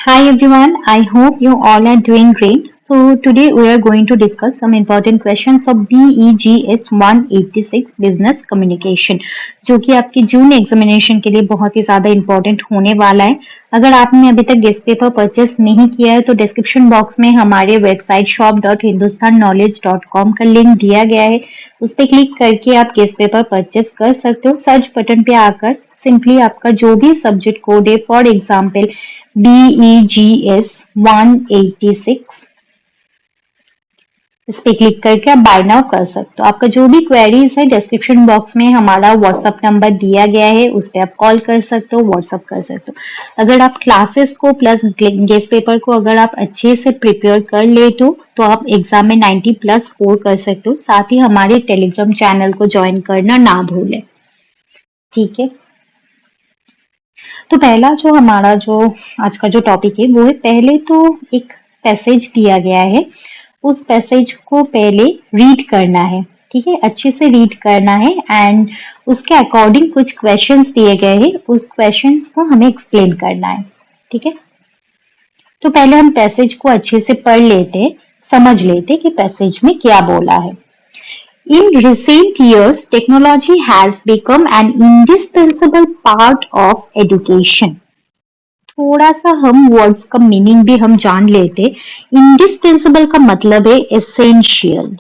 Hi everyone, I hope you all are doing great. So today we are going to discuss some important questions of BEGS 186 Business Communication जो कि आपकी जून examination के लिए बहुत ही ज्यादा important होने वाला है। अगर आपने अभी तक गेस्ट पेपर परचेस नहीं किया है तो डिस्क्रिप्शन बॉक्स में हमारे वेबसाइट shop.hindustanknowledge.com का लिंक दिया गया है। उस पर क्लिक करके आप गेस्ट पेपर परचेस कर सकते हो। सर्च बटन पे आकर सिंपली आपका जो भी सब्जेक्ट कोड है, फॉर एग्जाम्पल BEGS 186, इस पे क्लिक करके आप बाय नाउ कर सकते हो। आपका जो भी क्वेरीज है डिस्क्रिप्शन बॉक्स में हमारा व्हाट्सएप नंबर दिया गया है, उस पर आप कॉल कर सकते हो, व्हाट्सएप कर सकते हो। अगर आप क्लासेस को प्लस गेस्ट पेपर को अगर आप अच्छे से प्रिपेयर कर लेते हो तो आप एग्जाम में 90 प्लस स्कोर कर सकते हो। साथ ही हमारे टेलीग्राम चैनल को ज्वाइन करना ना भूलें। ठीक है, तो पहला जो हमारा जो आज का जो टॉपिक है वो है, पहले तो एक पैसेज दिया गया है, उस पैसेज को पहले रीड करना है। ठीक है, अच्छे से रीड करना है एंड उसके अकॉर्डिंग कुछ क्वेश्चंस दिए गए हैं, उस क्वेश्चंस को हमें एक्सप्लेन करना है। ठीक है, तो पहले हम पैसेज को अच्छे से पढ़ लेते, समझ लेते कि पैसेज में क्या बोला है। In recent years, technology has become an indispensable part of education. थोड़ा सा हम वर्ड्स का मीनिंग भी हम जान लेते। इंडिस्पेंसिबल का मतलब है एसेंशियल।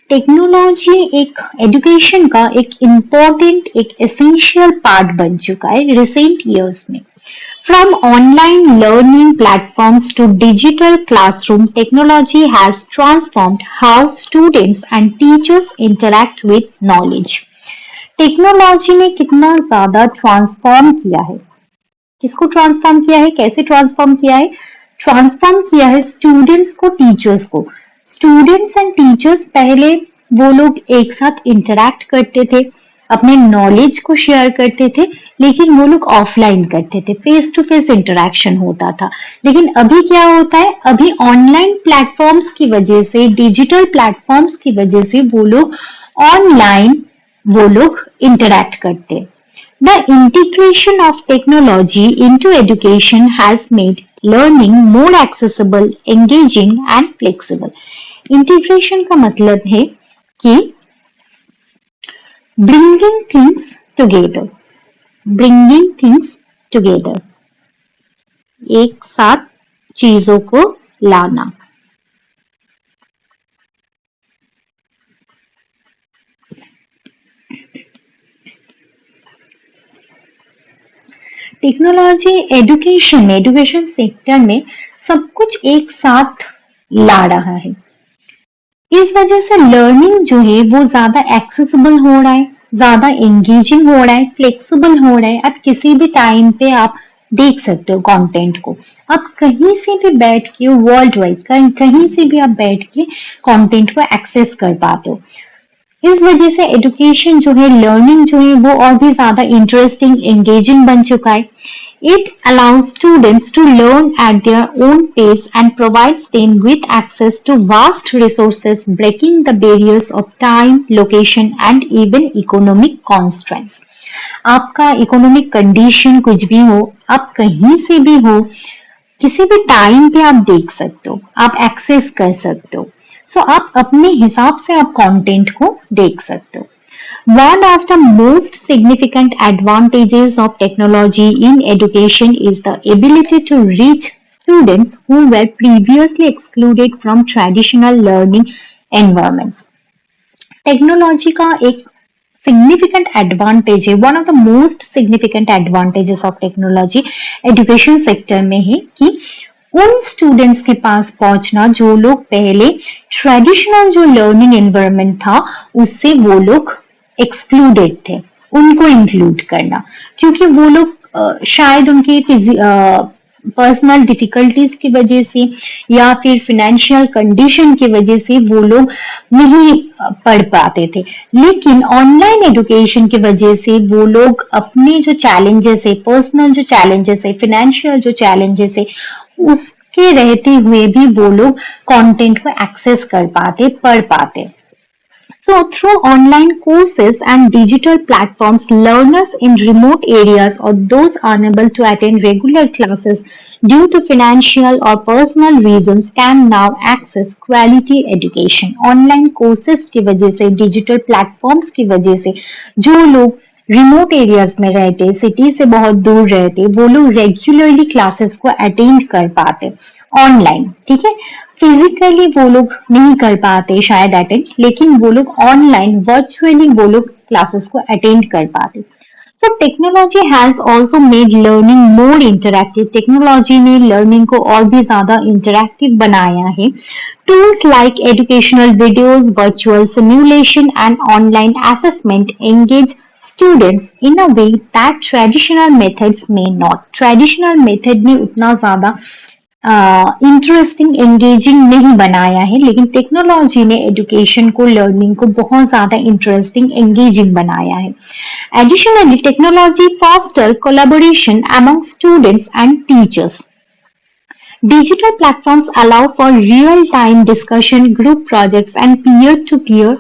टेक्नोलॉजी एक एजुकेशन का एक इम्पोर्टेंट, एक एसेंशियल पार्ट बन चुका है रिसेंट ईयर्स में। From online learning platforms to digital classroom, technology has transformed how students and teachers interact with knowledge. Technology ने कितना ज्यादा ट्रांसफॉर्म किया है, किसको ट्रांसफॉर्म किया है, कैसे ट्रांसफॉर्म किया है? ट्रांसफॉर्म किया है स्टूडेंट्स को, टीचर्स को। स्टूडेंट्स एंड टीचर्स पहले वो लोग एक साथ इंटरैक्ट करते थे, अपने नॉलेज को शेयर करते थे, लेकिन वो लोग ऑफलाइन करते थे, फेस टू फेस इंटरैक्शन होता था। लेकिन अभी क्या होता है, अभी ऑनलाइन प्लेटफॉर्म्स की वजह से, डिजिटल प्लेटफॉर्म्स की वजह से वो लोग ऑनलाइन इंटरैक्ट करते। The integration of technology into education has made learning more accessible, engaging and flexible. Integration का मतलब है कि bringing things together, bringing things together, एक साथ चीजों को लाना। टेक्नोलॉजी एजुकेशन सेक्टर में सब कुछ एक साथ ला रहा है। इस वजह से लर्निंग जो है वो ज्यादा एक्सेसिबल हो रहा है, ज्यादा एंगेजिंग हो रहा है, फ्लेक्सिबल हो रहा है। आप किसी भी टाइम पे आप देख सकते हो कंटेंट को, आप कहीं से भी बैठ के वर्ल्ड वाइड कहीं से भी आप बैठ के कंटेंट को एक्सेस कर पाते हो। इस वजह से एजुकेशन जो है, लर्निंग जो है वो और भी ज्यादा इंटरेस्टिंग, एंगेजिंग बन चुका है। It allows students to learn at their own pace and provides them with access to vast resources, breaking the barriers of time, location and even economic constraints. आपका इकोनॉमिक कंडीशन कुछ भी हो, आप कहीं से भी हो, किसी भी टाइम पे आप देख सकते हो, आप एक्सेस कर सकते हो। सो आप अपने हिसाब से आप कंटेंट को देख सकते हो। One of the most significant advantages of technology in education is the ability to reach students who were previously excluded from traditional learning environments. Technology का एक सिग्निफिकेंट एडवांटेज है, one of the most significant advantages of technology education sector में है कि उन students के पास पहुंचना जो लोग पहले ट्रेडिशनल जो लर्निंग एनवायरनमेंट था उससे वो लोग एक्सक्लूडेड थे, उनको इंक्लूड करना। क्योंकि वो लोग शायद उनके पर्सनल डिफिकल्टीज की वजह से या फिर फाइनेंशियल कंडीशन की वजह से वो लोग नहीं पढ़ पाते थे। लेकिन ऑनलाइन एजुकेशन की वजह से वो लोग अपने जो चैलेंजेस है, पर्सनल जो चैलेंजेस है, फाइनेंशियल जो चैलेंजेस है, उसके रहते हुए भी वो लोग कंटेंट को एक्सेस कर पाते, पढ़ पाते। So through online courses and digital platforms, learners in remote areas or those unable to attend regular classes due to financial or personal reasons can now access quality education. Online courses की वजह से, digital platforms की वजह से जो लोग remote areas में रहते, सिटी से बहुत दूर रहते, वो लोग रेगुलरली क्लासेस को अटेंड कर पाते ऑनलाइन, ठीक है। फिजिकली वो लोग नहीं कर पाते शायद अटेंड, लेकिन वो लोग ऑनलाइन वर्चुअली वो लोग क्लासेस को अटेंड कर पाते। So technology has also made learning more interactive. Technology ने लर्निंग को और भी ज्यादा इंटरैक्टिव बनाया है। Tools like educational videos, virtual simulation and online assessment engage students in a way that traditional methods may not. Traditional method ने उतना ज्यादा इंटरेस्टिंग एंगेजिंग नहीं बनाया है, लेकिन टेक्नोलॉजी ने एजुकेशन को, लर्निंग को बहुत ज्यादा इंटरेस्टिंग एंगेजिंग बनाया है। Additionally technology foster collaboration among students and teachers. Digital platforms allow for real-time discussion, group projects and peer-to-peer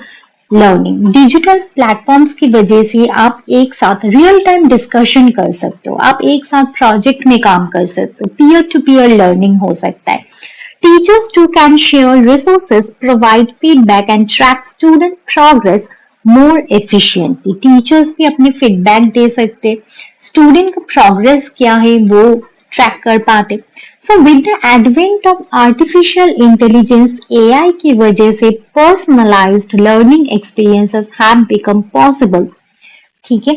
learning. Digital platforms की वजह से आप एक साथ रियल टाइम डिस्कशन कर सकते हो, आप एक साथ प्रोजेक्ट में काम कर सकते हो, पीयर टू पीयर लर्निंग हो सकता है। Teachers too can share resources, provide feedback and track student progress more efficiently. Teachers भी अपने फीडबैक दे सकते, स्टूडेंट का प्रोग्रेस क्या है वो ट्रैक कर पाते। So with the advent of artificial intelligence, AI की वजह से personalised learning experiences have become possible, ठीक है।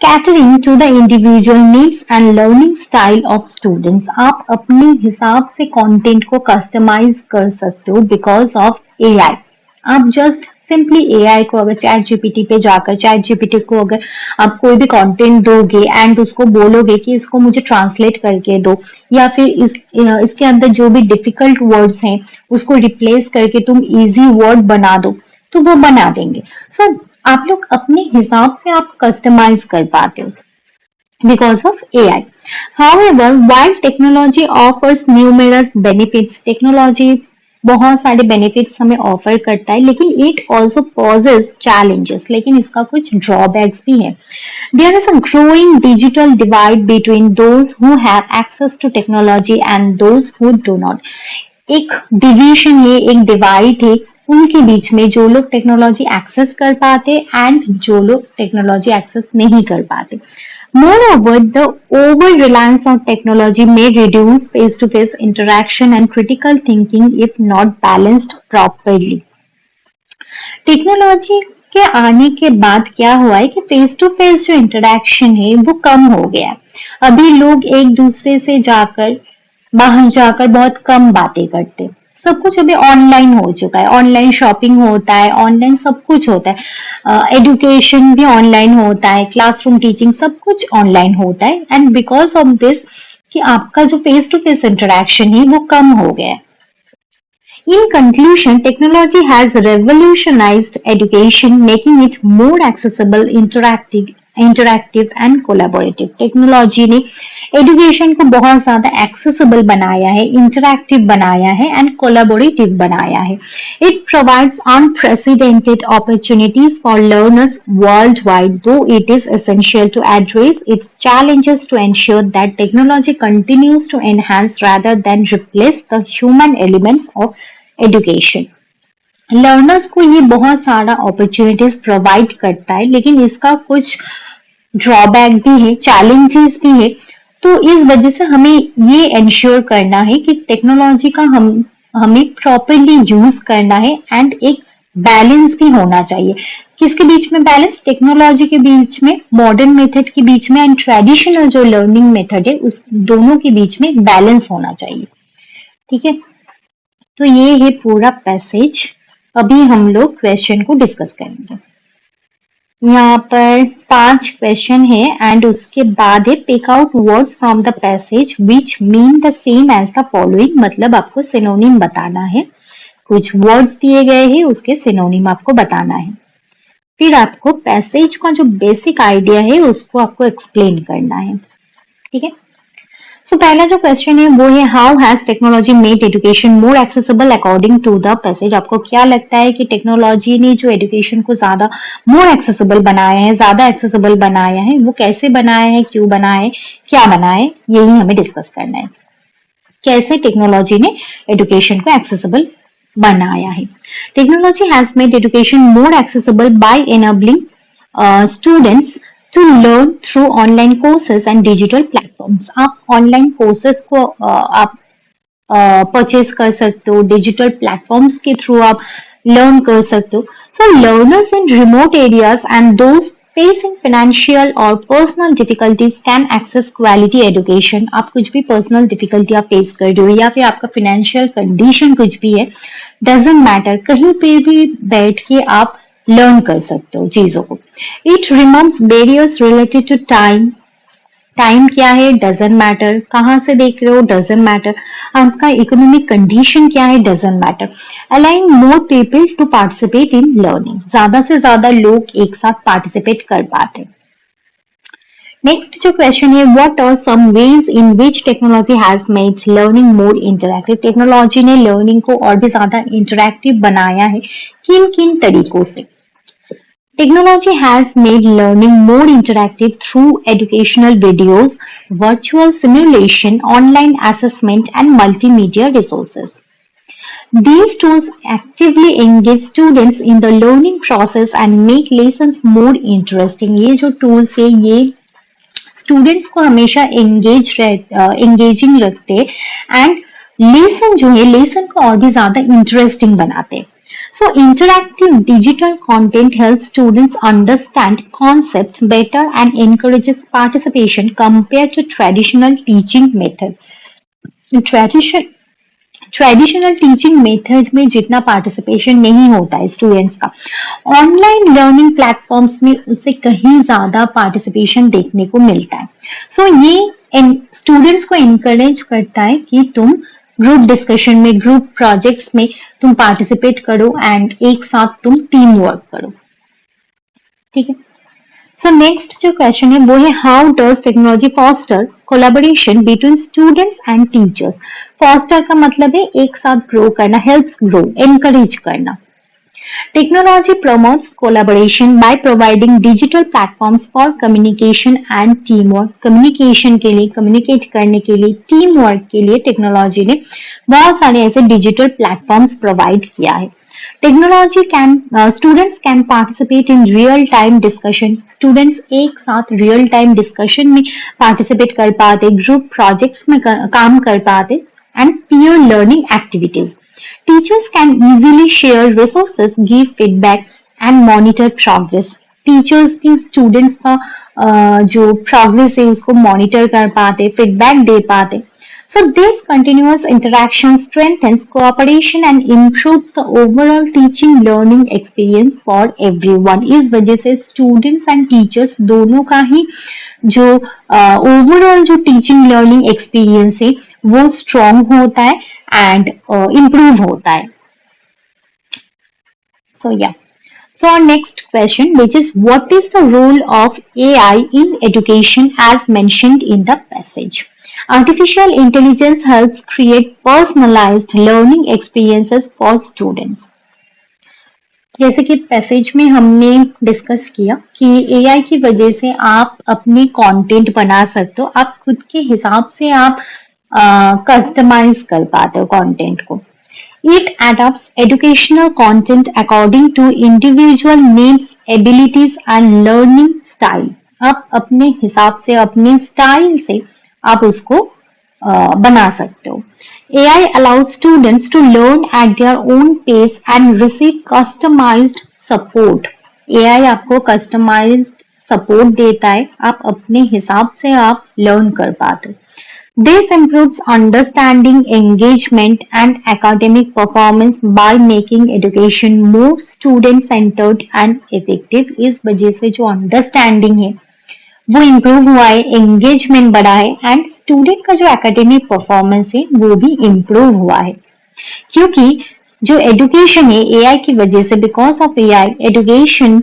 Catering to the individual needs and learning style of students. आप अपने हिसाब से कंटेंट को कस्टमाइज कर सकते हो बिकॉज ऑफ एआई। आप जस्ट सिंपली एआई को, अगर चैट जीपीटी पे जाकर चैट जीपीटी को अगर आप कोई भी कंटेंट दोगे एंड उसको बोलोगे कि इसको मुझे ट्रांसलेट करके दो, या फिर इसके अंदर जो भी डिफिकल्ट वर्ड्स हैं उसको रिप्लेस करके तुम इजी वर्ड बना दो, तो वो बना देंगे। सो आप लोग अपने हिसाब से आप कस्टमाइज कर पाते हो because of AI. However, while technology offers numerous benefits, technology बहुत सारे बेनिफिट्स हमें ऑफर करता है, लेकिन इट ऑल्सो पॉजेज चैलेंजेस, लेकिन इसका कुछ ड्रॉबैक्स भी है। There is a growing digital divide between those who have access to technology and those who do not. एक डिवीजन है, एक डिवाइड है उनके बीच में, जो लोग टेक्नोलॉजी एक्सेस कर पाते एंड जो लोग टेक्नोलॉजी एक्सेस नहीं कर पाते। Moreover, the over-reliance on technology may reduce face-to-face interaction and critical thinking if not balanced properly. Technology के आने के बाद क्या हुआ है कि फेस टू फेस जो इंटरेक्शन है वो कम हो गया है। अभी लोग एक दूसरे से जाकर, बाहर जाकर बहुत कम बातें करते, सब कुछ अभी ऑनलाइन हो चुका है। ऑनलाइन शॉपिंग होता है, ऑनलाइन सब कुछ होता है, एजुकेशन भी ऑनलाइन होता है, क्लासरूम टीचिंग सब कुछ ऑनलाइन होता है। एंड बिकॉज ऑफ दिस कि आपका जो फेस टू फेस इंटरेक्शन है वो कम हो गया है। In conclusion, technology has revolutionized education, making it more accessible, interactive and collaborative. Technology ने एजुकेशन को बहुत ज्यादा एक्सेसिबल बनाया है, इंटरैक्टिव बनाया है एंड कोलैबोरेटिव बनाया है। It provides unprecedented opportunities for learners worldwide, though it is essential to address its challenges to ensure that technology continues to enhance rather than replace the human elements of education. Learners को ये बहुत सारा opportunities provide करता है, लेकिन इसका कुछ drawback भी है, चैलेंजेस भी है। तो इस वजह से हमें ये इंश्योर करना है कि टेक्नोलॉजी का हमें प्रॉपरली यूज करना है एंड एक बैलेंस भी होना चाहिए। किसके बीच में बैलेंस? टेक्नोलॉजी के बीच में, मॉडर्न मेथड के बीच में एंड ट्रेडिशनल जो लर्निंग मेथड है उस दोनों के बीच में बैलेंस होना चाहिए, ठीक है। तो ये है पूरा पैसेज। अभी हम लोग क्वेश्चन को डिस्कस करेंगे। यहाँ पर 5 क्वेश्चन है एंड उसके बाद है pick out words from the passage which mean the same as the following, मतलब आपको सिनोनिम बताना है। कुछ वर्ड्स दिए गए हैं, उसके सिनोनिम आपको बताना है। फिर आपको पैसेज का जो बेसिक आइडिया है उसको आपको एक्सप्लेन करना है, ठीक है। सो पहला जो क्वेश्चन है वो है how has technology made education more accessible according to the passage. आपको क्या लगता है कि टेक्नोलॉजी ने जो एजुकेशन को ज्यादा मोर एक्सेसिबल बनाया है, ज्यादा एक्सेसिबल बनाया है, वो कैसे बनाया है, क्यों बनाया है, क्या बनाया है, यही हमें डिस्कस करना है। कैसे टेक्नोलॉजी ने एजुकेशन को एक्सेसिबल बनाया है। Technology has made education more accessible by enabling students to learn through online courses and digital platforms. आप ऑनलाइन कोर्सेज को आप परचेज कर सकते हो, डिजिटल प्लेटफॉर्म्स के थ्रू आप लर्न कर सकते हो। So learners in remote areas and those facing financial और personal difficulties can access quality education. आप कुछ भी पर्सनल डिफिकल्टी आप फेस कर रहे हो या फिर आपका फाइनेंशियल कंडीशन कुछ भी है, डजेंट मैटर, कहीं पे भी बैठ के आप लर्न कर सकते हो चीजों को। It removes barriers related to time. Time क्या है, डजेंट मैटर, कहाँ से देख रहे हो, डजेंट मैटर, आपका इकोनॉमिक कंडीशन क्या है, doesn't matter. Allowing more people to participate in learning. ज्यादा से ज्यादा लोग एक साथ पार्टिसिपेट कर पाते। नेक्स्ट जो क्वेश्चन है, what are some ways in which technology has made learning more interactive. Technology ने लर्निंग को और भी ज्यादा इंटरैक्टिव बनाया है, किन किन तरीकों से। Technology has made learning more interactive through educational videos, virtual simulation, online assessment, and multimedia resources. These tools actively engage students in the learning process and make lessons more interesting. ये जो tools है ये students को हमेशा engaging रखते and lesson जो है lesson को और भी ज्यादा इंटरेस्टिंग बनाते। So interactive digital content helps students understand concepts better and encourages participation compared to traditional teaching method. Traditional teaching method में जितना पार्टिसिपेशन नहीं होता है स्टूडेंट्स का, ऑनलाइन लर्निंग प्लेटफॉर्म्स में उससे कहीं ज्यादा पार्टिसिपेशन देखने को मिलता है। सो ये स्टूडेंट्स को एनकरेज करता है कि तुम ग्रुप डिस्कशन में, ग्रुप प्रोजेक्ट्स में तुम पार्टिसिपेट करो एंड एक साथ तुम टीम वर्क करो। ठीक है। सो नेक्स्ट जो क्वेश्चन है वो है how does technology foster collaboration between students and teachers. Foster का मतलब है एक साथ ग्रो करना, हेल्प्स ग्रो, एनकरेज करना। Technology promotes collaboration by providing digital platforms for communication and teamwork. Communication के लिए, communicate करने के लिए, teamwork के लिए टेक्नोलॉजी ने बहुत सारे ऐसे डिजिटल प्लेटफॉर्म्स प्रोवाइड किया है। Technology can students can participate in real time discussion. Students एक साथ रियल टाइम डिस्कशन में पार्टिसिपेट कर पाते, ग्रुप प्रोजेक्ट्स में काम कर पाते and peer learning activities. Teachers can easily share resources, give feedback and monitor progress. Teachers भी students का जो progress है उसको monitor कर पाते, feedback दे पाते। So this continuous interaction strengthens cooperation and improves the overall teaching learning experience for everyone. इस वजह से students and teachers दोनों का ही जो overall जो teaching learning experience है वो strong होता है and improve होता है। So yeah. So our next question, which is what is the role of AI in education as mentioned in the passage? Artificial intelligence helps create personalized learning experiences for students. जैसे कि passage में हमने discuss किया कि AI की वजह से आप अपने कंटेंट बना सकते हो, आप खुद के हिसाब से आप कस्टमाइज कर पाते हो कंटेंट को। It adapts educational content according to individual needs, abilities and learning style. आप अपने हिसाब से, अपने स्टाइल से आप उसको बना सकते हो। AI allows students to learn at their own pace and receive customized support. AI आपको customized support देता है, आप अपने हिसाब से आप learn कर पाते हो। This improves understanding, engagement, and academic performance by making education more student-centered and effective. इस वजह से जो understanding है वो improve हुआ है, engagement बढ़ा है, and student का जो academic performance है वो भी improve हुआ है। क्योंकि जो education है AI की वजह से, because of AI, education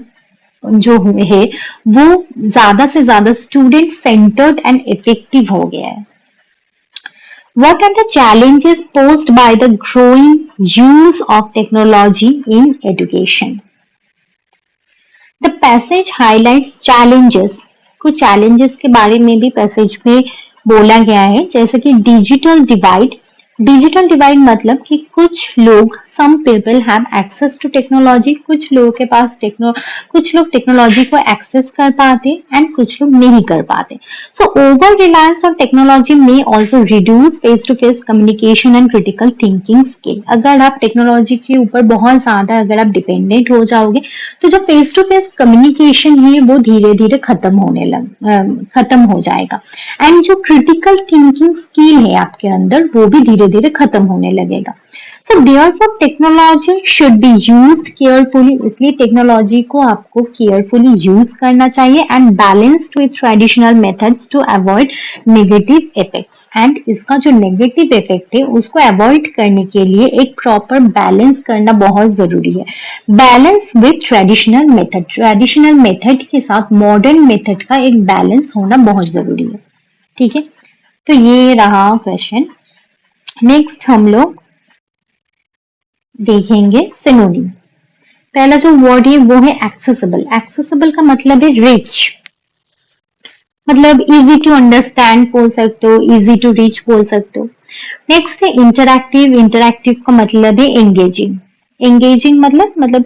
जो है वो ज्यादा से ज्यादा student-centered and effective हो गया है। What are the challenges posed by the growing use of technology in education? The passage highlights challenges, कुछ चैलेंजेस के बारे में भी पैसेज में बोला गया है, जैसे कि डिजिटल डिवाइड मतलब कि कुछ लोग some people have access to technology, कुछ लोगों के पास कुछ लोग टेक्नोलॉजी को एक्सेस कर पाते एंड कुछ लोग नहीं कर पाते. So over reliance on technology may also reduce face to face communication and critical thinking skill. अगर आप टेक्नोलॉजी के ऊपर बहुत ज्यादा अगर आप डिपेंडेंट हो जाओगे तो जो फेस टू फेस कम्युनिकेशन है वो धीरे धीरे खत्म हो जाएगा एंड जो क्रिटिकल थिंकिंग स्किल है आपके अंदर वो भी धीरे धीरे खत्म होने लगेगा. So therefore technology should be used carefully, इसलिए टेक्नोलॉजी को आपको केयरफुली यूज करना चाहिए and balanced with traditional methods to avoid negative effects. And इसका जो नेगेटिव इफेक्ट है उसको अवॉइड करने के लिए एक प्रॉपर बैलेंस करना बहुत जरूरी है. बैलेंस विद ट्रेडिशनल मेथड के साथ मॉडर्न मेथड का एक बैलेंस होना बहुत जरूरी है. ठीक है, तो ये रहा क्वेश्चन. नेक्स्ट हम लोग देखेंगे सिनोनिम. पहला जो वर्ड है वो है एक्सेसिबल. एक्सेसिबल का मतलब है रिच, मतलब इजी टू अंडरस्टैंड बोल सकते हो, इजी टू रीच बोल सकते हो. नेक्स्ट है इंटरैक्टिव. इंटरैक्टिव का मतलब है एंगेजिंग. एंगेजिंग मतलब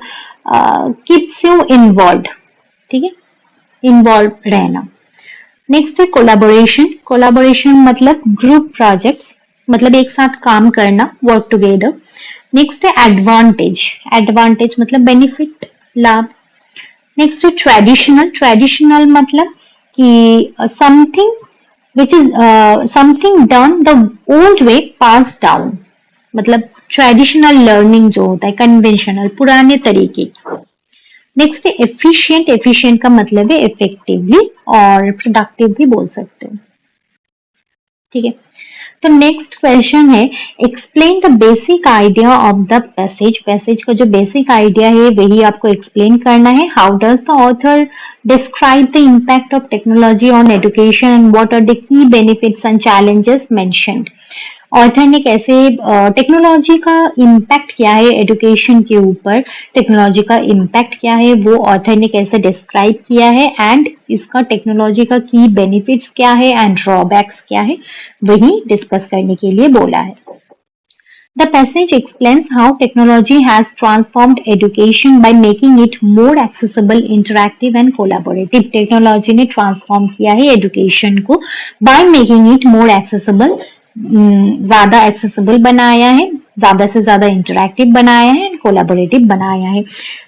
कीप्स यू इन्वॉल्व. ठीक है, इन्वॉल्व रहना. नेक्स्ट है कोलाबोरेशन. कोलाबोरेशन मतलब ग्रुप प्रोजेक्ट्स, मतलब एक साथ काम करना, वर्क टुगेदर. नेक्स्ट है एडवांटेज. एडवांटेज मतलब बेनिफिट, लाभ. नेक्स्ट है ट्रेडिशनल. ट्रेडिशनल मतलब कि something which is something done the old way pass down, मतलब ट्रेडिशनल लर्निंग जो होता है कन्वेंशनल पुराने तरीके की. नेक्स्ट है एफिशिएंट. एफिशिएंट का मतलब है इफेक्टिवली और प्रोडक्टिव भी बोल सकते हो. ठीक है, तो नेक्स्ट क्वेश्चन है explain the basic idea of the passage. Passage का जो बेसिक आइडिया है वही आपको एक्सप्लेन करना है. How does the author describe the impact of technology on education and what are the key benefits and challenges mentioned. Author ने कैसे technology का इम्पैक्ट क्या है एजुकेशन के ऊपर, टेक्नोलॉजी का इम्पैक्ट क्या है वो ऑथर ने कैसे डिस्क्राइब किया है एंड इसका टेक्नोलॉजी का की बेनिफिट्स क्या है एंड ड्रॉबैक्स क्या है वही डिस्कस करने के लिए बोला है. The passage explains how technology has transformed education by making it more accessible, interactive and collaborative. Technology ने ट्रांसफॉर्म किया है एजुकेशन को by making it more accessible, ज्यादा एक्सेसिबल बनाया है, ज्यादा से ज्यादा इंटरैक्टिव बनाया है एंड कोलैबोरेटिव बनाया है.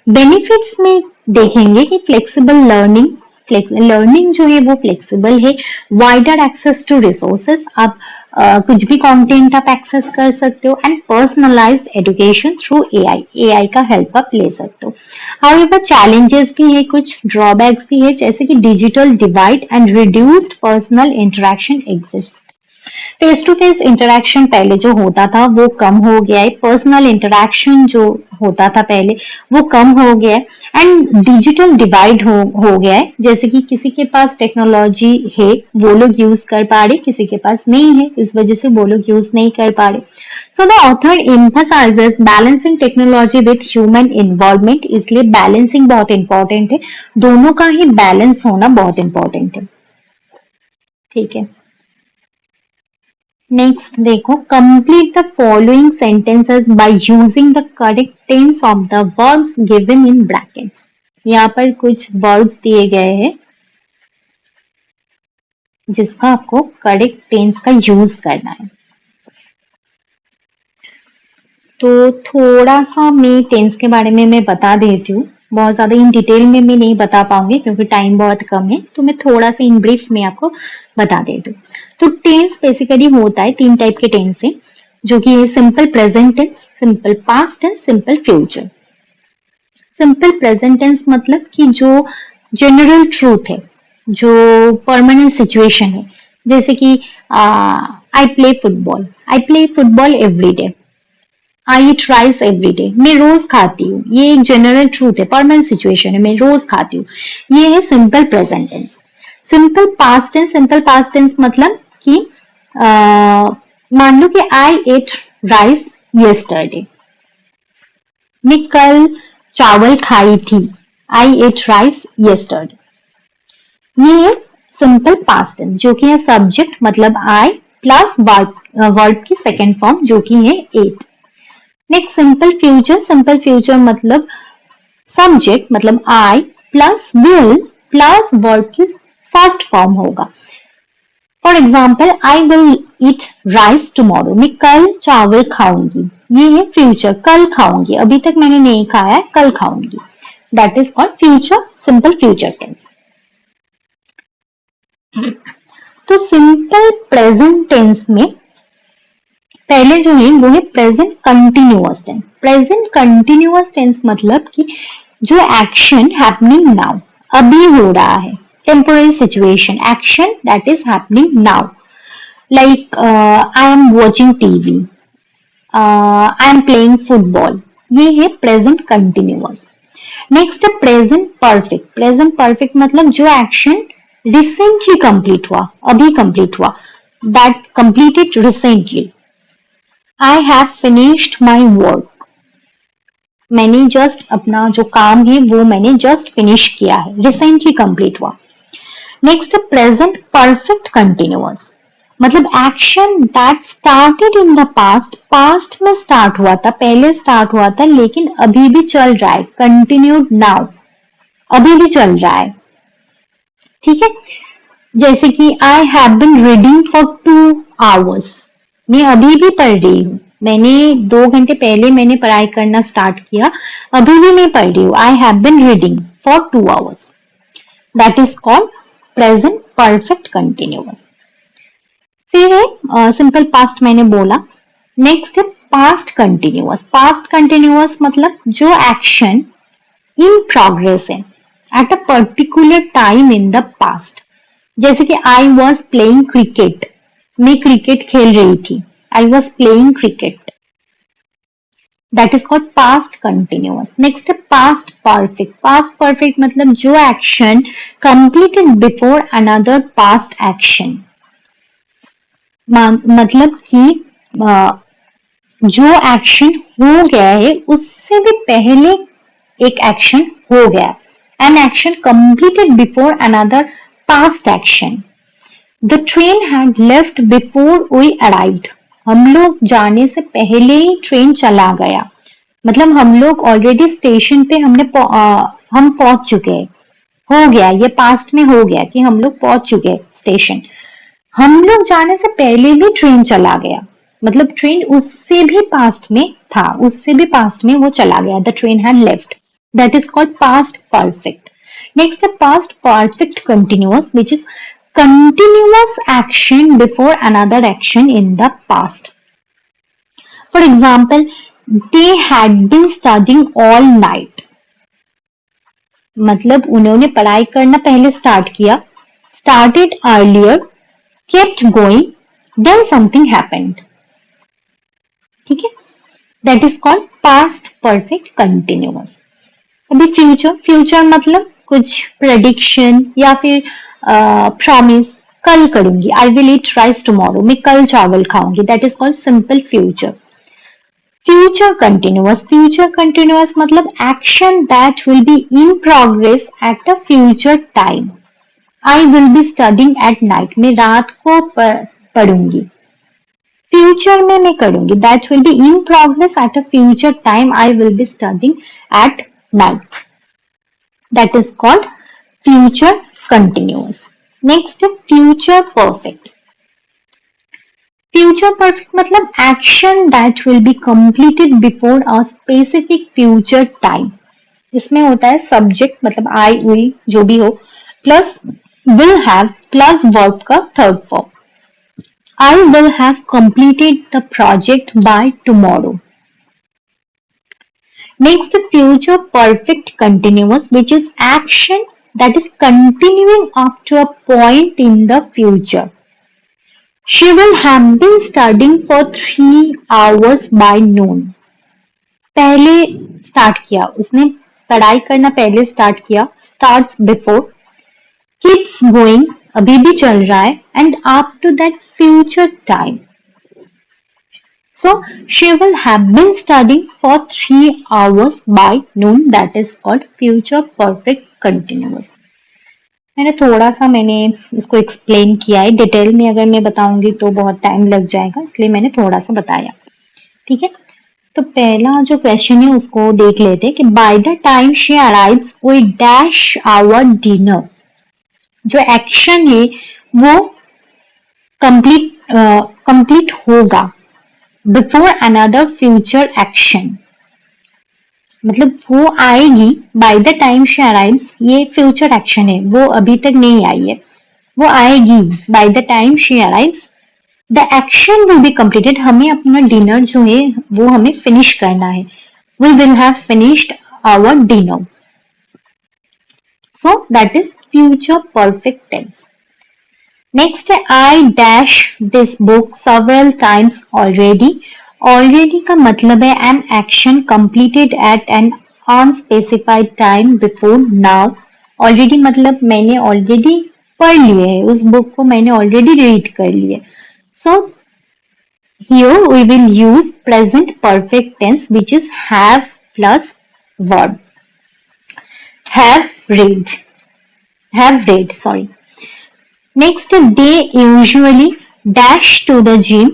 बेनिफिट्स में देखेंगे कि फ्लेक्सिबल लर्निंग जो है वो फ्लेक्सिबल है. वाइडर एक्सेस टू रिसोर्सेस, आप कुछ भी कंटेंट आप एक्सेस कर सकते हो and personalised education through AI का हेल्प आप ले सकते हो. हाउएवर चैलेंजेस भी है, कुछ ड्रॉबैक्स भी है, जैसे कि digital divide and reduced personal interaction exist. Face to face interaction पहले जो होता था वो कम हो गया है. पर्सनल इंटरेक्शन जो होता था पहले वो कम हो गया है एंड डिजिटल डिवाइड हो गया है. जैसे कि किसी के पास टेक्नोलॉजी है वो लोग यूज कर पा रहे, किसी के पास नहीं है इस वजह से वो लोग यूज नहीं कर पा रहे. So the author emphasises balancing technology with human involvement. इसलिए बैलेंसिंग बहुत इंपॉर्टेंट है, दोनों का ही बैलेंस होना बहुत इंपॉर्टेंट है. ठीक है, नेक्स्ट देखो, complete the following sentences by using the correct tense of the verbs given in brackets. यहाँ पर कुछ वर्ब्स दिए गए हैं जिसका आपको करेक्ट टेंस का यूज करना है. तो थोड़ा सा मैं टेंस के बारे में मैं बता देती हूँ, बहुत ज्यादा इन डिटेल में मैं नहीं बता पाऊंगी क्योंकि टाइम बहुत कम है, तो मैं थोड़ा सा इन ब्रीफ में आपको बता देती हूँ. तो टेंस बेसिकली होता है, तीन टाइप के टेंस है जो कि है simple present tense, simple past tense, simple future. Simple present tense मतलब कि जो जनरल ट्रूथ है, जो परमानेंट सिचुएशन है, जैसे कि I play football every day, I eat rice every day, मैं रोज खाती हूँ. ये एक जनरल ट्रूथ है, परमानेंट सिचुएशन है, मैं रोज खाती हूँ. ये है simple present tense. Simple past tense मतलब कि मान लो कि आई एट राइस yesterday, मैं कल चावल खाई थी। आई एट राइस yesterday, ये है सिंपल पास्ट टेंस जो कि है सब्जेक्ट मतलब आई प्लस वर्ब की सेकेंड फॉर्म जो कि है एट। नेक्स्ट सिंपल फ्यूचर मतलब सब्जेक्ट मतलब आई प्लस विल प्लस वर्ब की फर्स्ट फॉर्म होगा। For example I will eat rice tomorrow, मैं कल चावल खाऊंगी। ये है फ्यूचर, कल खाऊंगी, अभी तक मैंने नहीं खाया है, कल खाऊंगी। That is called future, simple future tense. तो सिंपल प्रेजेंट टेंस में पहले जो है वो है present continuous tense. Present continuous tense मतलब कि जो एक्शन हैपनिंग नाउ, अभी हो रहा है, temporary situation, action that is happening now, like I am watching TV, I am playing football, ये है प्रेजेंट कंटिन्यूअस। नेक्स्ट है प्रेजेंट परफेक्ट। प्रेजेंट परफेक्ट मतलब जो एक्शन रिसेंटली कंप्लीट हुआ, अभी कंप्लीट हुआ, that completed recently. I have finished my work, मैंने just अपना जो काम है वो मैंने जस्ट फिनिश किया है, रिसेंटली कंप्लीट हुआ। नेक्स्ट प्रेजेंट परफेक्ट कंटिन्यूअस मतलब action that started in the past, past में स्टार्ट हुआ था, पहले स्टार्ट हुआ था लेकिन अभी भी चल रहा है, कंटिन्यूड नाउ, अभी भी चल रहा है। ठीक है, जैसे कि I have been reading for 2 hours, मैं अभी भी पढ़ रही हूँ, मैंने 2 घंटे पहले मैंने पढ़ाई करना स्टार्ट किया, अभी भी मैं पढ़ रही हूँ। I have been reading for 2 hours, that is called present perfect continuous. फिर है सिंपल पास्ट मैंने बोला। नेक्स्ट है पास्ट कंटिन्यूअस। पास्ट कंटिन्यूअस मतलब जो एक्शन इन प्रोग्रेस है at a particular time in the past, जैसे कि आई वॉज प्लेइंग क्रिकेट, मैं क्रिकेट खेल रही थी, I was playing cricket, that is called past continuous. Next है पास्ट परफेक्ट। पास्ट परफेक्ट मतलब जो action completed before another past action, मतलब कि जो एक्शन हो गया है उससे भी पहले एक एक्शन हो गया, an action completed before another past action. The train had left before we arrived, हम लोग जाने से पहले ही ट्रेन चला गया, मतलब हम लोग ऑलरेडी स्टेशन पे हम पहुंच चुके हैं, हो गया, ये पास्ट में हो गया कि हम लोग पहुंच चुके हैं स्टेशन। हम लोग जाने से पहले भी ट्रेन चला गया, मतलब ट्रेन उससे भी पास्ट में था, उससे भी पास्ट में वो चला गया, the train had left, that is called past perfect. Next है past perfect continuous which is continuous action before another action in the past. For example, they had been studying all night, मतलब उन्होंने पढ़ाई करना पहले start किया, started earlier, kept going, then something happened. ठीक है, that is called past perfect continuous. अभी future मतलब कुछ प्रेडिक्शन या फिर प्रॉमिस, कल करूंगी, I will eat rice tomorrow, मैं कल चावल खाऊंगी, that is called simple future. Future continuous मतलब action that will be in progress at a future time. I will be studying at night, मैं रात को पढ़ूंगी, फ्यूचर में मैं करूंगी, that will be in progress at a future time, I will be studying at night, that is called future continuous. Next future perfect. Future perfect मतलब action that will be completed before a specific future time. इसमें होता है subject मतलब I will जो भी हो plus will have plus verb का third form. I will have completed the project by tomorrow. Next, future perfect continuous, which is action that is continuing up to a point in the future. She will have been studying for 3 hours by noon. पहले start किया, उसने पढ़ाई करना पहले start किया, starts before, keeps going, अभी भी चल रहा है, and up to that future time. So she will have been studying for 3 hours by noon. That is called future perfect continuous. मैंने इसको एक्सप्लेन किया है, डिटेल में अगर मैं बताऊंगी तो बहुत टाइम लग जाएगा, इसलिए मैंने थोड़ा सा बताया। ठीक है, तो पहला जो क्वेश्चन है उसको देख लेते हैं कि by the time she arrives we dash our dinner. जो एक्शन है वो कंप्लीट होगा बिफोर अनदर फ्यूचर एक्शन, मतलब वो आएगी bye the time she arrives, ये फ्यूचर एक्शन है, वो अभी तक नहीं आई है, वो आएगी bye the time she arrives the action will be completed. हमें अपना डिनर जो है वो हमें फिनिश करना है, we will have finished our dinner. So that is future perfect tense. Next है I dash this book several times already। Already का मतलब है an action completed at an unspecified time before now। Already मतलब मैंने already पढ़ लिए है, उस बुक को मैंने ऑलरेडी रीड कर लिए। So here we will use present perfect tense which is have plus verb. Have read, sorry. Next, they usually dash to the gym।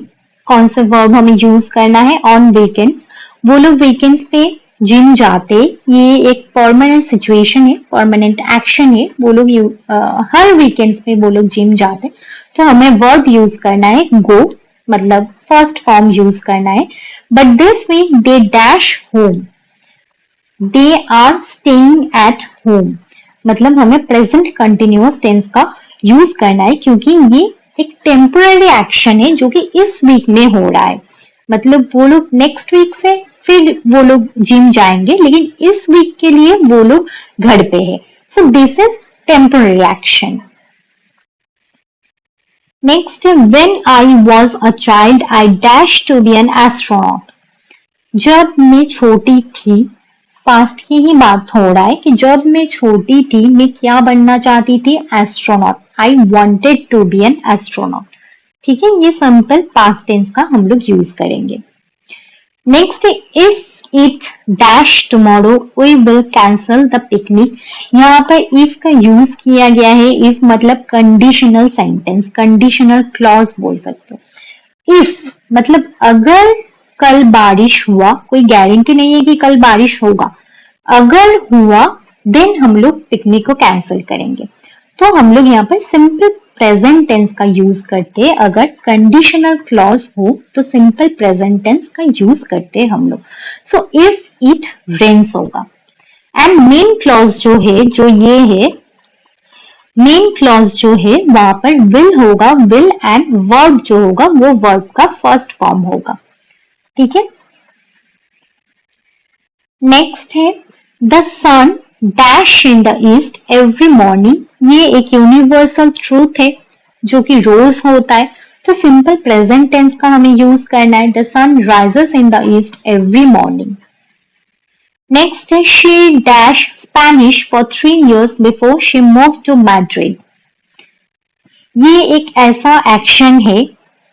कौन सा वर्ब हमें यूज करना है? On weekends. वो लोग वीकेंड्स पे जिम जाते, ये एक परमानेंट सिचुएशन है, परमानेंट एक्शन है, वो लोग हर वीकेंड्स पे वो लोग जिम जाते, तो हमें वर्ब यूज करना है गो, मतलब फर्स्ट फॉर्म यूज करना है। But this week they dash home, they are staying at home, मतलब हमें प्रेजेंट कंटिन्यूअस टेंस का यूज करना है क्योंकि ये एक टेम्पररी एक्शन है जो कि इस वीक में हो रहा है। मतलब वो लोग नेक्स्ट वीक से फिर वो लोग जिम जाएंगे, लेकिन इस वीक के लिए वो लोग घर पे है। So this is temporary action. Next, when I was a child I dash to be an astronaut. जब मैं छोटी थी, पास्ट की ही बात हो रहा है कि जब मैं छोटी थी मैं क्या बनना चाहती थी? Astronaut. I wanted to be an astronaut. ठीक है, ये सिंपल पास्ट टेंस का हम लोग यूज करेंगे। Next, if it dash tomorrow we will cancel the picnic. यहाँ पर इफ का यूज किया गया है। इफ मतलब कंडीशनल सेंटेंस, कंडीशनल क्लॉज बोल सकते हो। इफ मतलब अगर कल बारिश हुआ, कोई गारंटी नहीं है कि कल बारिश होगा, अगर हुआ देन हम लोग पिकनिक को कैंसिल करेंगे। तो हम लोग यहाँ पर सिंपल प्रेजेंट टेंस का यूज करते हैं। अगर कंडीशनल क्लॉज हो तो सिंपल प्रेजेंट टेंस का यूज करते हैं हम लोग। सो इफ इट रेन्स होगा। एंड मेन क्लॉज जो है, जो ये है मेन क्लॉज जो है वहां पर विल होगा, विल एंड वर्ब जो होगा वो वर्ब का फर्स्ट फॉर्म होगा। ठीक है, नेक्स्ट है the sun dash in the east every morning. ये एक यूनिवर्सल ट्रूथ है जो कि रोज होता है, तो सिंपल प्रेजेंट टेंस का हमें यूज करना है। The sun rises in the east every morning. Next है she dash Spanish for 3 years before she move to Madrid. ये एक ऐसा एक्शन है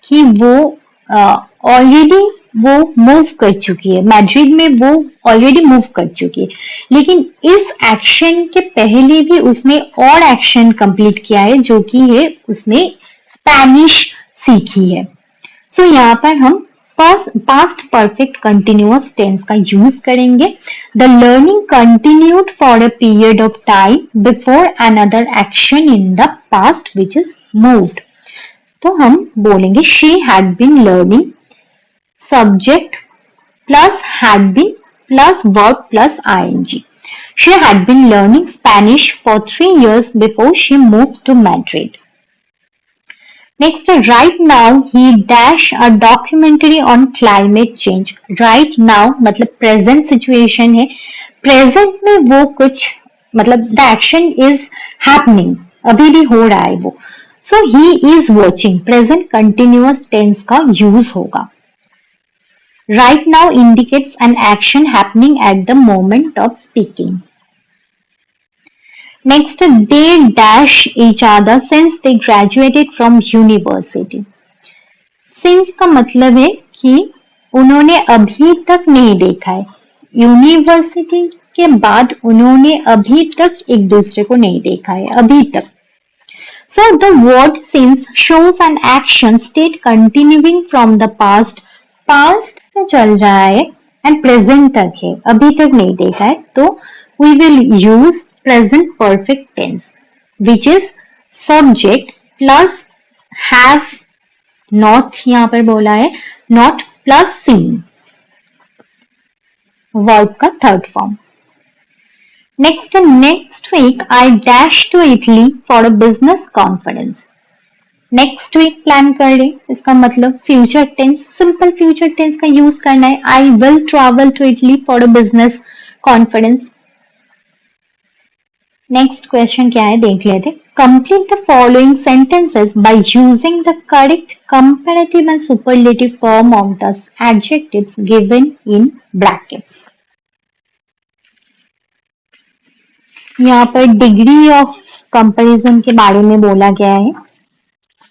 कि वो ऑलरेडी वो मूव कर चुकी है, मैड्रिड में वो ऑलरेडी मूव कर चुकी है, लेकिन इस एक्शन के पहले भी उसने और एक्शन कंप्लीट किया है जो कि है उसने स्पेनिश सीखी है। सो यहाँ पर हम पास्ट परफेक्ट कंटिन्यूअस टेंस का यूज करेंगे। The learning continued for a period of time before another action in the past which is moved. तो हम बोलेंगे she had been learning, subject plus had been plus verb plus ing. She had been learning Spanish for 3 years before she moved to Madrid. Next, right now he dash a documentary on climate change. Right now मतलब present situation है, present में वो कुछ मतलब the action is happening, अभी भी हो रहा है वो। So he is watching, present continuous tense का use होगा। Right now indicates an action happening at the moment of speaking. Next, they dash each other since they graduated from university. Since का मतलब है कि उन्होंने अभी तक नहीं देखा है। यूनिवर्सिटी के बाद उन्होंने अभी तक एक दूसरे को नहीं देखा है, अभी तक। So the word since shows an action state continuing from the past. Past से चल रहा है and present तक है, अभी तक नहीं देखा है, तो we will use present perfect tense, which is subject plus have not यहाँ पर बोला है, not plus seen, verb का third form. Next week I dash to Italy for a business conference. Next week plan कर रहे, इसका मतलब future tense, simple future tense का यूज करना है। I will travel to Italy for a business conference. Next question क्या है देख लेते। Complete the following sentences by using the correct comparative and superlative form of the adjectives given in brackets. यहाँ पर degree of comparison के बारे में बोला गया है।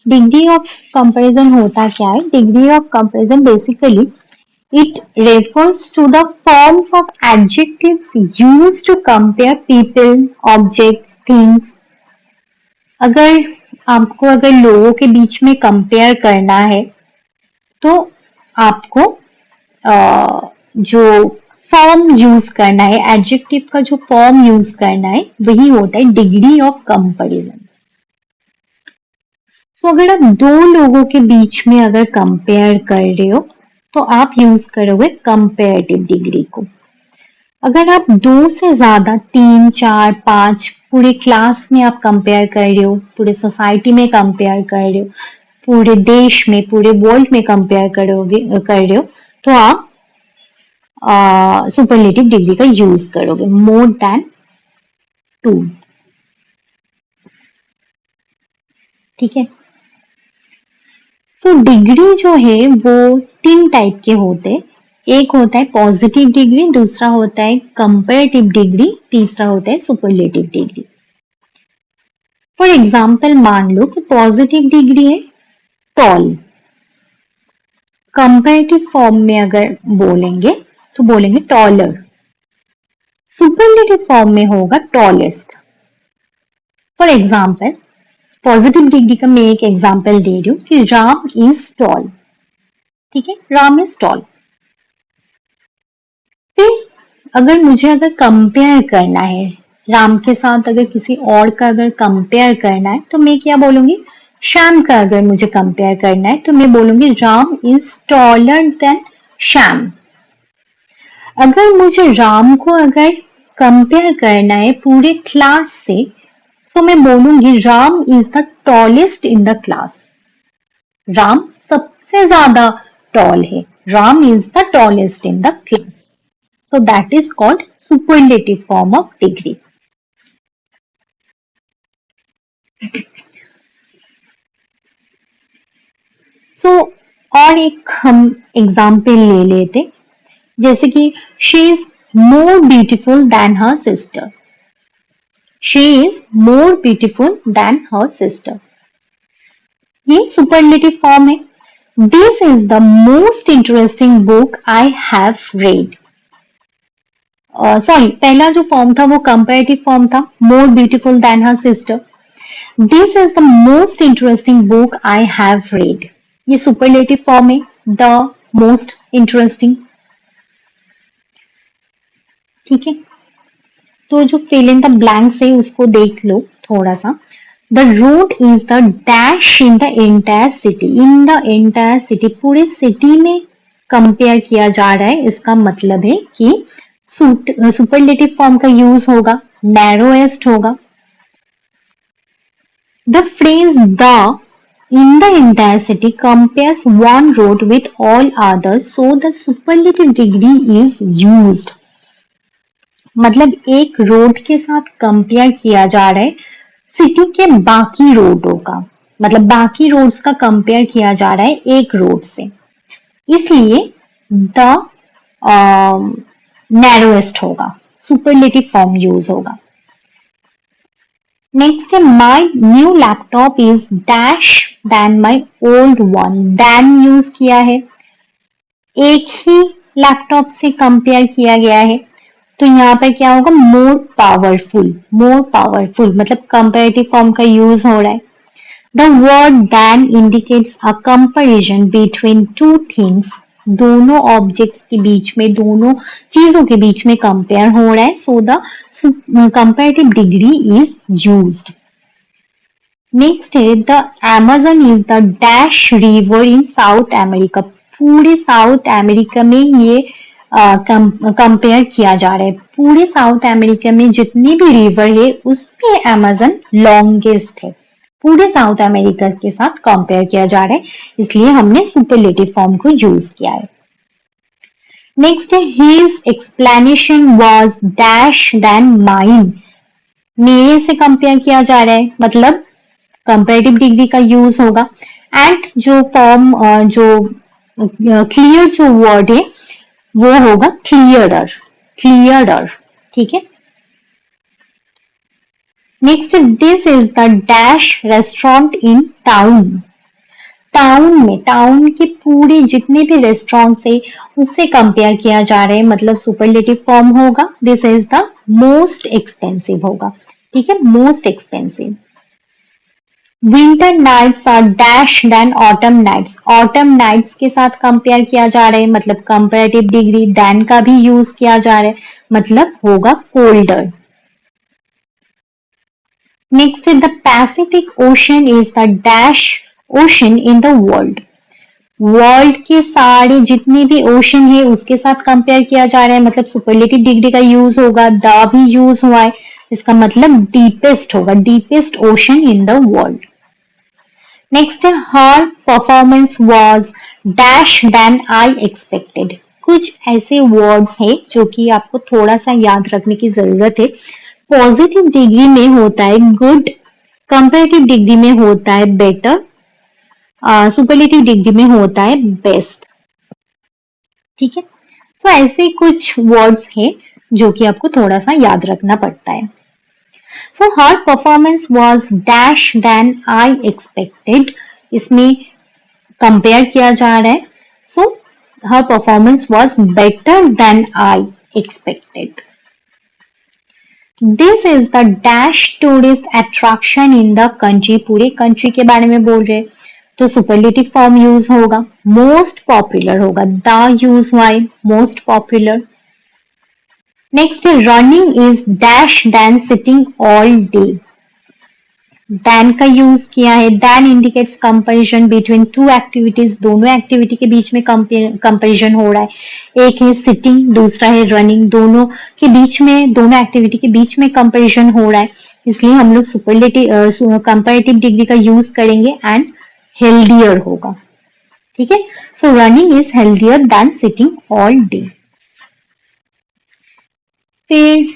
डिग्री ऑफ कंपैरिजन होता क्या है? Degree of comparison basically it refers to the forms of adjectives used to compare people, objects, things. अगर लोगों के बीच में कंपेयर करना है तो आपको जो फॉर्म यूज करना है, एडजेक्टिव का जो फॉर्म यूज करना है वही होता है डिग्री ऑफ कंपैरिजन। तो अगर आप दो लोगों के बीच में अगर कंपेयर कर रहे हो तो आप यूज करोगे कंपेरेटिव डिग्री को। अगर आप दो से ज्यादा, 3, 4, 5 पूरे क्लास में आप कंपेयर कर रहे हो, पूरे सोसाइटी में कंपेयर कर रहे हो, पूरे देश में, पूरे वर्ल्ड में कंपेयर कर रहे हो तो आप सुपरलेटिव डिग्री का यूज करोगे, मोर देन 2। ठीक है। सो डिग्री जो है वो 3 टाइप के होते हैं। एक होता है पॉजिटिव डिग्री, दूसरा होता है कंपैरेटिव डिग्री, तीसरा होता है सुपरलेटिव डिग्री। फॉर एग्जाम्पल मान लो कि पॉजिटिव डिग्री है टॉल, कंपैरेटिव फॉर्म में अगर बोलेंगे तो बोलेंगे टॉलर, सुपरलेटिव फॉर्म में होगा tallest. For example positive degree का मैं एक एग्जाम्पल दे रही हूं कि राम इज टॉल। ठीक है, राम इज टॉल। फिर अगर कंपेयर करना है राम के साथ, अगर किसी और का अगर कंपेयर करना है तो मैं क्या बोलूंगी? श्याम का अगर मुझे कंपेयर करना है तो मैं बोलूंगी Ram is taller than Shyam. अगर मुझे राम को अगर कंपेयर करना है पूरे क्लास से तो मैं बोलूंगी Ram is the tallest in the class. Ram सबसे ज्यादा टॉल है, Ram is the tallest in the class. So that is called superlative form of degree. So और एक हम एग्जाम्पल ले लेते, जैसे कि she is more beautiful than her sister. She is more beautiful than her sister. ये superlative form है। This is the most interesting book I have read. Sorry पहला जो फॉर्म था वो कंपैरेटिव फॉर्म था, more beautiful then her sister. This is the most interesting book I have read, ये superlative form है, the most interesting. ठीक है, तो जो फिल इन द ब्लैंक्स है उसको देख लो थोड़ा सा। The road is the dash in the entire city. In the entire city, पूरे सिटी में कंपेयर किया जा रहा है, इसका मतलब है कि सुपरलेटिव फॉर्म का यूज होगा, नैरोएस्ट होगा। The phrase the in the entire city compares one road with all others, so the superlative degree is used. मतलब एक रोड के साथ कंपेयर किया जा रहा है सिटी के बाकी रोडों का, मतलब बाकी रोड्स का कंपेयर किया जा रहा है एक रोड से, इसलिए द नैरोएस्ट होगा, सुपरलेटिव फॉर्म यूज होगा। नेक्स्ट है my new laptop is dash than my old one. Than use किया है, एक ही लैपटॉप से कंपेयर किया गया है, तो यहाँ पर क्या होगा, मोर पावरफुल मतलब कंपेरेटिव फॉर्म का यूज हो रहा है। The word than indicates a comparison between two things, दोनों ऑब्जेक्ट्स के बीच में, दोनों चीजों के बीच में कंपेयर हो रहा है, so the comparative degree is used. Next है the Amazon is the dash river in South America, पूरे साउथ अमेरिका में ये कंपेयर किया जा रहा है, पूरे साउथ अमेरिका में जितनी भी रिवर है उसमें Amazon लॉन्गेस्ट है, पूरे साउथ अमेरिका के साथ कंपेयर किया जा रहा है, इसलिए हमने सुपरलेटिव फॉर्म को यूज किया है। नेक्स्ट है his explanation was dash then mine, मेरे से कंपेयर किया जा रहा है, मतलब कंपेरेटिव डिग्री का यूज होगा। एंड जो फॉर्म जो क्लियर जो वर्ड है वो होगा क्लियरर, ठीक है। Next this is the dash restaurant in town, town के पूरे जितने भी रेस्टोरेंट्स है उससे कंपेयर किया जा रहा है, मतलब सुपरलेटिव फॉर्म होगा this is the most expensive होगा, ठीक है, most expensive. Winter nights are dash than autumn nights, autumn nights के साथ कंपेयर किया जा रहा है, मतलब कंपेरेटिव डिग्री देन का भी यूज किया जा रहा है, मतलब होगा colder. Next the Pacific ocean is the dash ocean in the world के सारे जितने भी ओशन है उसके साथ कंपेयर किया जा रहा है, मतलब सुपरलेटिव डिग्री का यूज होगा, द भी यूज हुआ है, इसका मतलब डीपेस्ट होगा, deepest ocean in the world. Next है her performance was dash than I expected, कुछ ऐसे वर्ड्स है जो कि आपको थोड़ा सा याद रखने की जरूरत है। पॉजिटिव डिग्री में होता है गुड, कंपेरेटिव डिग्री में होता है बेटर, सुपरलेटिव डिग्री में होता है बेस्ट, ठीक है। सो ऐसे कुछ वर्ड्स है जो कि आपको थोड़ा सा याद रखना पड़ता है। So her performance was dash than I expected, इसमें कंपेयर किया जा रहा है, so her performance was better than I expected. This is the dash tourist attraction in the country, पूरे कंट्री के बारे में बोल रहे, तो सुपरलेटिव फॉर्म यूज होगा, मोस्ट पॉपुलर होगा, द यूज हुआ है, most popular. Next running is dash than sitting all day, then का यूज किया है, then indicates comparison between two activities, दोनों एक्टिविटी के बीच में कंपैरिजन हो रहा है, एक है सिटिंग दूसरा है रनिंग, दोनों के बीच में, दोनों एक्टिविटी के बीच में कंपैरिजन हो रहा है, इसलिए हम लोग सुपरलेटिव कंपैरेटिव डिग्री का यूज करेंगे एंड हेल्दियर होगा, ठीक है। सो running is healthier then sitting all day. फिर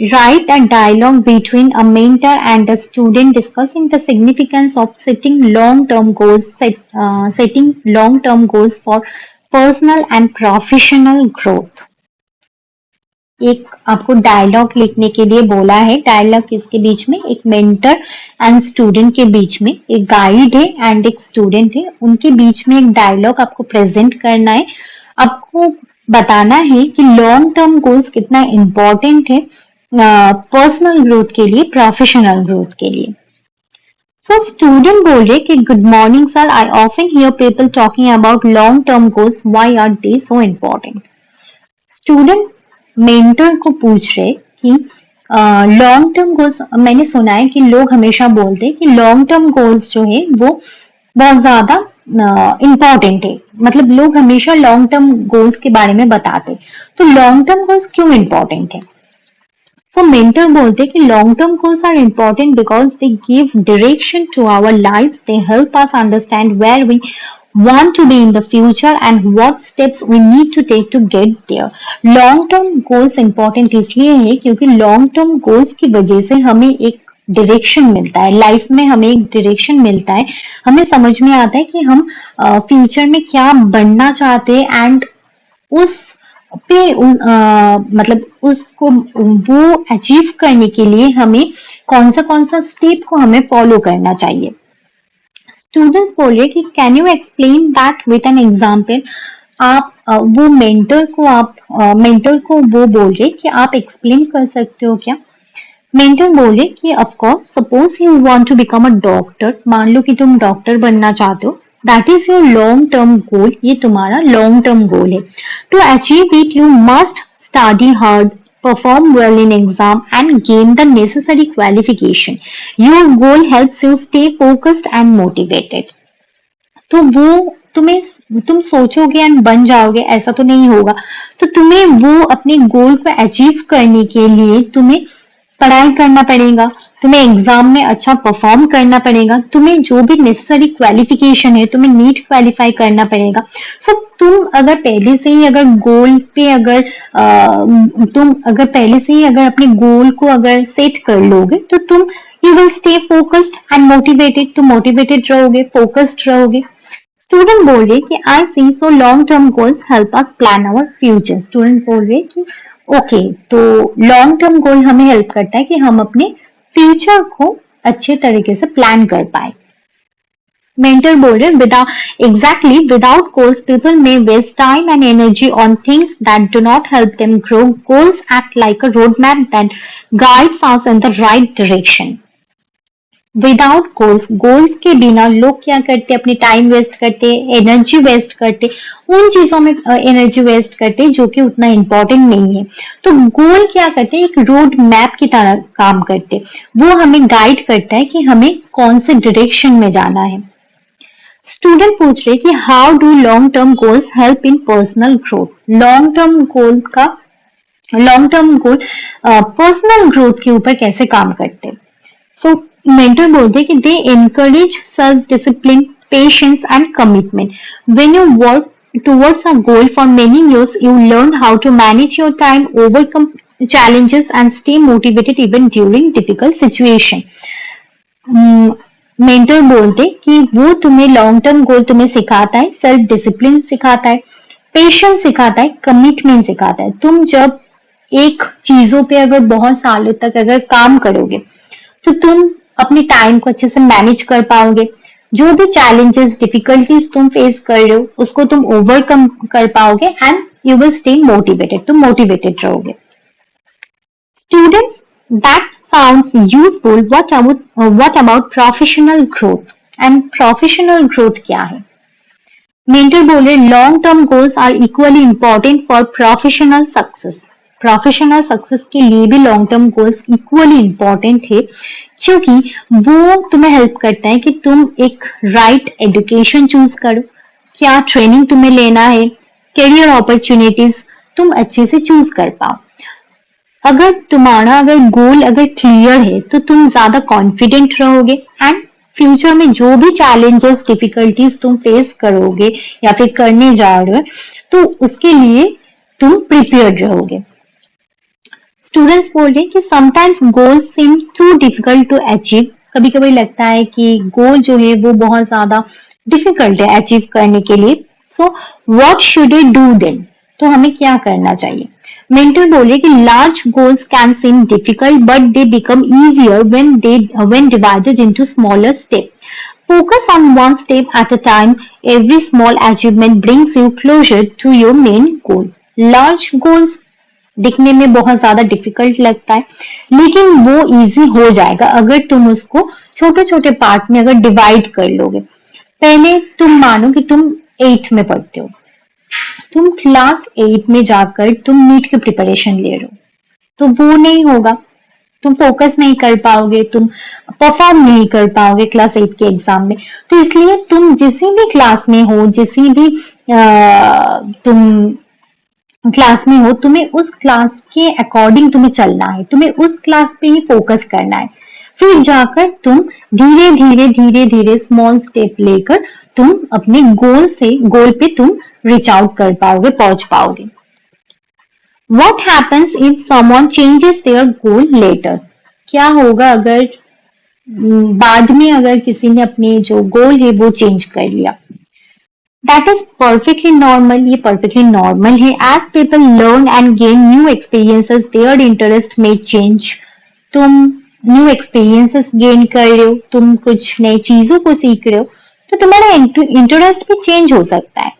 write a dialogue between a mentor and a student discussing the significance of setting long-term goals for personal and professional growth. एक आपको dialogue लिखने के लिए बोला है, डायलॉग किसके बीच में, एक मेंटर एंड स्टूडेंट के बीच में, एक गाइड है एंड एक स्टूडेंट है, उनके बीच में एक डायलॉग आपको प्रेजेंट करना है, आपको बताना है कि लॉन्ग टर्म गोल्स कितना इंपॉर्टेंट है पर्सनल ग्रोथ के लिए, प्रोफेशनल ग्रोथ के लिए। सो स्टूडेंट बोल रहे कि good morning sir, I often hear people talking about long term goals, why are they so important. Student mentor को पूछ रहे कि लॉन्ग टर्म गोल्स, मैंने सुना है कि लोग हमेशा बोलते हैं कि लॉन्ग टर्म गोल्स जो है वो बहुत ज्यादा इम्पॉर्टेंट है, मतलब लोग हमेशा लॉन्ग टर्म गोल्स के बारे में बताते, तो लॉन्ग टर्म गोल्स क्यों इम्पॉर्टेंट है। सो मेंटर बोलते कि long term goals are important because they give direction to our life, they help us understand where we want to be in the future and what steps we need to take to get there. Long term goals important इसलिए है क्योंकि long term goals की वजह से हमें एक direction मिलता है, लाइफ में हमें एक डायरेक्शन मिलता है, हमें समझ में आता है कि हम फ्यूचर में क्या बनना चाहते हैं एंड उस पे मतलब उसको वो अचीव करने के लिए हमें कौन सा स्टेप को हमें फॉलो करना चाहिए। स्टूडेंट्स बोल रहे कि can you explain that with an example, आप मेंटर को वो बोल रहे कि आप एक्सप्लेन कर सकते हो क्या? मेंटर बोले कि of course, suppose you want to become a doctor, मान लो कि तुम डॉक्टर बनना चाहते हो, that is your long term goal, ये तुम्हारा लॉन्ग टर्म गोल है। To achieve it you must study hard, perform well in exam and gain the necessary qualification. Your goal helps you stay focused and motivated. तो वो तुम सोचोगे and बन जाओगे, ऐसा तो नहीं होगा। तो तुम्हें वो अपने गोल को अचीव करने के लिए तुम्हें पढ़ाई करना पड़ेगा, तुम्हें एग्जाम में अच्छा परफॉर्म करना पड़ेगा, तुम्हें जो भी नेसेसरी क्वालिफिकेशन है तुम्हें नीट क्वालिफाई करना पड़ेगा। सो तुम अगर पहले से ही अगर गोल पे तुम अगर पहले से ही अगर अपने गोल को अगर सेट कर लोगे तो तुम you will stay focused and motivated, तुम मोटिवेटेड रहोगे, फोकस्ड रहोगे। स्टूडेंट बोल रहे कि I see so long term goals help us plan our future. Student बोल रहे कि ओके, तो लॉन्ग टर्म गोल हमें हेल्प करता है कि हम अपने फ्यूचर को अच्छे तरीके से प्लान कर पाए। मेंटर बोल रहे without goals people may waste time and energy on things that do not help them grow. Goals act like a road map that guides us in the right direction. Without goals के बिना लोग क्या करते, अपनी time waste करते, energy waste करते, उन चीजों में एनर्जी वेस्ट करते जो कि उतना इंपॉर्टेंट नहीं है। तो गोल क्या करते, एक रोड मैप की तरह काम करते, वो हमें गाइड करता है कि हमें कौन से डायरेक्शन में जाना है। स्टूडेंट पूछ रहे कि how do long term goals help in personal growth. Long term goal personal growth के ऊपर कैसे काम करते हैं? सो मेंटर बोलते हैं कि they encourage self discipline, patience and commitment. When you work towards a goal for many years, you learn how to manage your time, overcome challenges, and stay motivated even during difficult situation. Mentor बोलते कि वो तुम्हें long term गोल तुम्हें सिखाता है, self discipline सिखाता है, patience सिखाता है, कमिटमेंट सिखाता है। तुम जब एक चीजों पे अगर बहुत सालों तक अगर काम करोगे तो तुम अपने टाइम को अच्छे से मैनेज कर पाओगे, जो भी चैलेंजेस डिफिकल्टीज तुम फेस कर रहे हो उसको तुम ओवरकम कर पाओगे and you will stay motivated, तुम मोटिवेटेड रहोगे। Students, that sounds useful, what about professional growth? And professional growth क्या है? मेंटर बोले long term goals are equally important for professional success. Professional success के लिए भी long term goals equally important है, क्योंकि वो तुम्हें हेल्प करता है कि तुम एक राइट एजुकेशन चूज करो, क्या ट्रेनिंग तुम्हें लेना है, करियर अपॉर्चुनिटीज तुम अच्छे से चूज कर पाओ। अगर तुम्हारा अगर गोल अगर क्लियर है तो तुम ज्यादा कॉन्फिडेंट रहोगे एंड फ्यूचर में जो भी चैलेंजेस डिफिकल्टीज तुम फेस करोगे या फिर करने जा रहे हो तो उसके लिए तुम प्रिपेयर्ड रहोगे। स्टूडेंट्स बोल रहे हैं कि sometimes goals seem too difficult to achieve. कभी कभी लगता है कि गोल जो है वो बहुत ज्यादा डिफिकल्ट है अचीव करने के लिए। So what should we do then? तो हमें क्या करना चाहिए? मेंटर बोले कि large goals can seem difficult but they become easier when divided into smaller steps. Focus on one step at a time. Every small achievement brings you closer to your main goal. Large goals दिखने में बहुत ज्यादा difficult लगता है, लेकिन वो easy हो जाएगा अगर तुम उसको छोटे छोटे पार्ट में अगर डिवाइड कर लोगे। पहले तुम मानो कि तुम 8th में पढ़ते हो, तुम क्लास 8 में जाकर तुम नीट की प्रिपरेशन ले रहे हो, तो वो नहीं होगा, तुम फोकस नहीं कर पाओगे, तुम परफॉर्म नहीं कर पाओगे क्लास 8 के एग्जाम में। तो इसलिए तुम जिस भी क्लास में हो, तुम क्लास में हो, तुम्हें उस क्लास के अकॉर्डिंग तुम्हें चलना है, तुम्हें उस क्लास पे ही फोकस करना है। फिर जाकर तुम धीरे धीरे स्मॉल स्टेप लेकर तुम अपने गोल पे तुम रीच आउट कर पाओगे, पहुंच पाओगे। What happens if someone changes their goal later? क्या होगा अगर बाद में अगर किसी ने अपने जो गोल है वो चेंज कर लिया? That is perfectly normal. ये perfectly normal है. As people learn and gain new experiences, their interest may change. तुम new experiences gain कर रहे हो, तुम कुछ नई चीजों को सीख रहे हो, तो तुम्हारा इंटरेस्ट भी चेंज हो सकता है।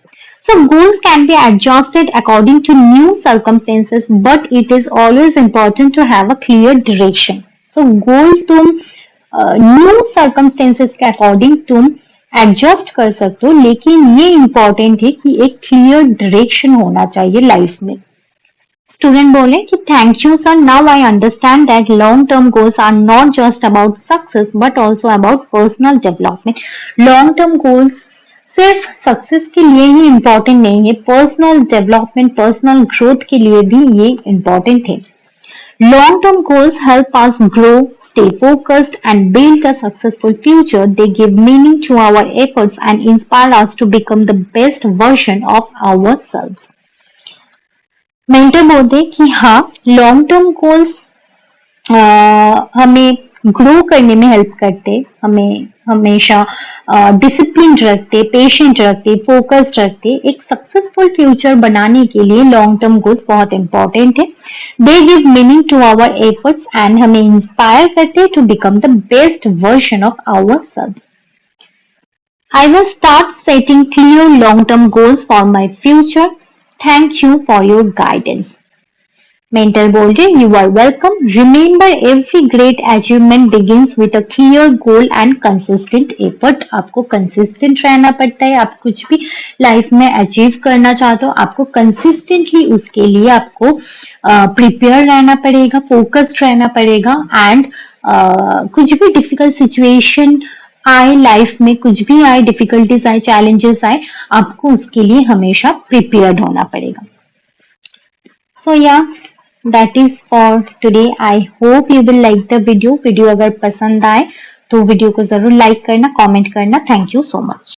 So goals can be adjusted according to new circumstances, but it is always important to have a clear direction. So goal तुम न्यू सर्कमस्टेंसेस के अकॉर्डिंग तुम एडजस्ट कर सकते हो, लेकिन ये इंपॉर्टेंट है कि एक क्लियर डायरेक्शन होना चाहिए लाइफ में. स्टूडेंट बोले कि thank you sir, now I understand that long term goals are not just about success but also about personal development. Long term goals सिर्फ सक्सेस के लिए ही इम्पोर्टेंट नहीं है, पर्सनल डेवलपमेंट, पर्सनल ग्रोथ के लिए भी ये इम्पोर्टेंट है. Long term goals help us grow, stay focused and build a successful future. They give meaning to our efforts and inspire us to become the best version of ourselves. Mentor बोलते हैं कि हाँ, long term goals हमें grow करने में help करते, हमें हमेशा डिसिप्लिन रखते, पेशेंट रखते, फोकस्ड रखते. एक सक्सेसफुल फ्यूचर बनाने के लिए लॉन्ग टर्म गोल्स बहुत इंपॉर्टेंट है. They give meaning to our efforts and हमें इंस्पायर करते to become the best version of our self. I will start setting clear long-term goals for my future. Thank you for your guidance. Mentor बोल रहे, you are welcome. Remember, every great achievement begins with a clear goal and consistent effort. आपको consistent रहना पड़ता है. आप कुछ भी life में अचीव करना चाहते हो, आपको consistently उसके लिए आपको प्रिपेयर रहना पड़ेगा, फोकस्ड रहना पड़ेगा. एंड कुछ भी डिफिकल्ट सिचुएशन आए लाइफ में, कुछ भी आए, डिफिकल्टीज आए, चैलेंजेस आए, आपको उसके लिए हमेशा प्रिपेयर्ड होना पड़ेगा. सो या that is for today. I hope you will like the video. Video अगर पसंद आए तो वीडियो को जरूर लाइक करना, कमेंट करना. Thank you so much.